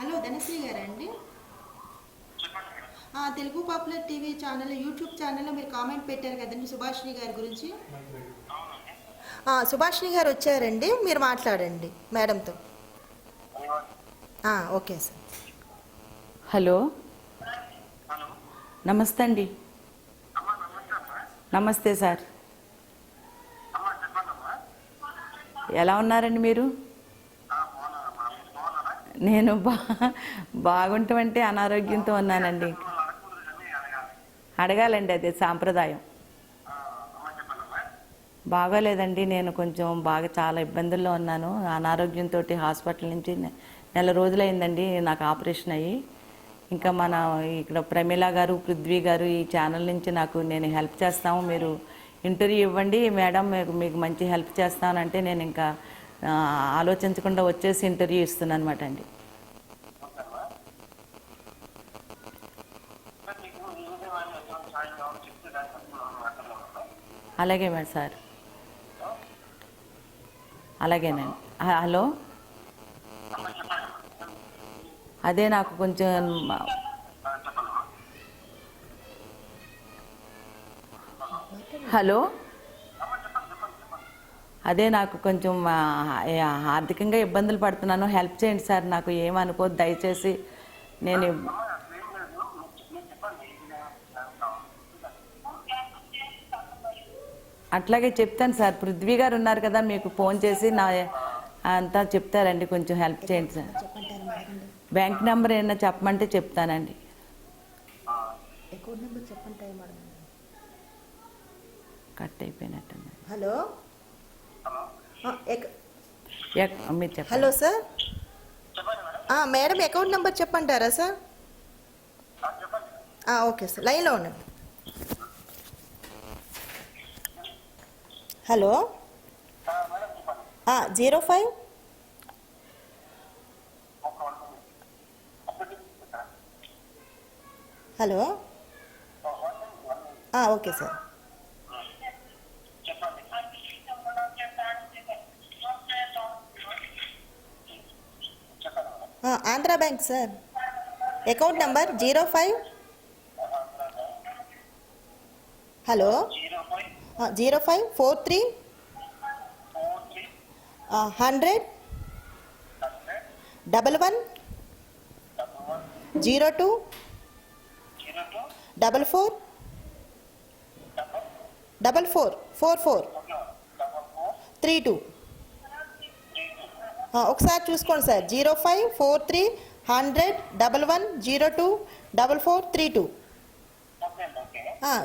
Hello Dhanashree గారండి. Telugu popular TV channel YouTube ఛానల్లో మీరు కామెంట్ పెట్టారు కదండి సుభాషిణి గారి గురించి. సుభాషిణి గారు వచ్చారండి, మీరు మాట్లాడండి మేడంతో. Okay sir. హలో, నమస్తే అండి. నమస్తే సార్, ఎలా ఉన్నారండి మీరు? నేను బాగుంటామంటే అనారోగ్యంతో ఉన్నానండి. అడగాలండి, అదే సాంప్రదాయం. బాగోలేదండి, నేను కొంచెం చాలా ఇబ్బందుల్లో ఉన్నాను. అనారోగ్యంతో హాస్పిటల్ నుంచి నెల రోజులైందండి నాకు ఆపరేషన్ అయ్యి. ఇంకా మన ఇక్కడ ప్రమీల గారు, పృథ్వీ గారు ఈ ఛానల్ నుంచి నేను హెల్ప్ చేస్తాము, మీరు ఇంటర్వ్యూ ఇవ్వండి మేడం, మీకు మంచి హెల్ప్ చేస్తానంటే నేను ఇంకా ఆలోచించకుండా వచ్చేసి ఇంటర్వ్యూ ఇస్తున్నాను అనమాట అండి. అలాగే మేడం సార్, అలాగేనండి. హలో, అదే నాకు కొంచెం హలో అదే నాకు కొంచెం ఆర్థికంగా ఇబ్బందులు పడుతున్నాను, హెల్ప్ చేయండి సార్. నాకు ఏమనుకోద్దు దయచేసి. నేను అట్లాగే చెప్తాను సార్. పృథ్వీ గారు ఉన్నారు కదా, మీకు ఫోన్ చేసి అంతా చెప్తారండి. కొంచెం హెల్ప్ చేయండి సార్. బ్యాంక్ నెంబర్ ఏమైనా చెప్పమంటే చెప్తానండి. కట్ అయిపోయినట్టు. హలో, మీరు చెప్పండి. Hello sir, madam account number చెప్పంటారా సార్? ఓకే సార్, లైన్లో ఉండండి. Hello, 05 hello, okay sir. Andhra bank sir, account number 05 hello 0543 100 11 02 44 44 32. ఒకసారి చూసుకోండి సార్. 0543 100 11 02 44 32.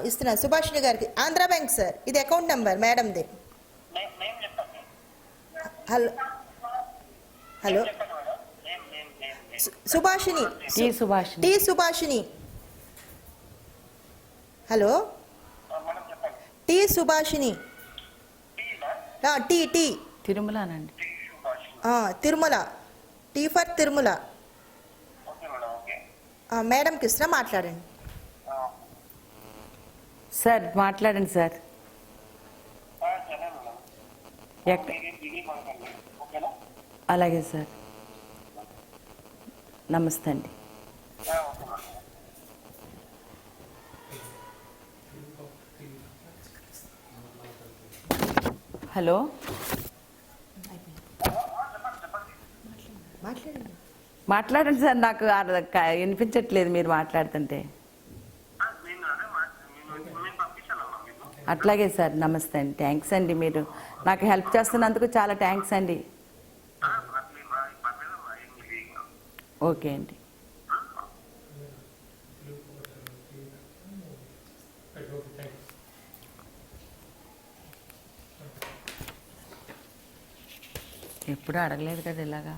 ఇస్తున్నా సుభాషిణి గారికి, ఆంధ్రా బ్యాంక్ సార్. ఇది అకౌంట్ నెంబర్ మేడంది. Hello hello, Subhashini, T Subhashini. Hello, T Subhashini. T తిరుమలనండి. Tirumala, T for Tirumala. మేడంకి ఇస్తున్నా, మాట్లాడండి సార్. మాట్లాడండి సార్. అలాగే సార్, నమస్తే అండి. హలో, మాట్లాడండి సార్. నాకు వినిపించట్లేదు మీరు మాట్లాడుతుంటే. అట్లాగే సార్, నమస్తే అండి. థ్యాంక్స్ అండి, మీరు నాకు హెల్ప్ చేస్తున్నందుకు చాలా థ్యాంక్స్ అండి. ఓకే అండి. ఎప్పుడూ అడగలేదు కదా ఇలాగా.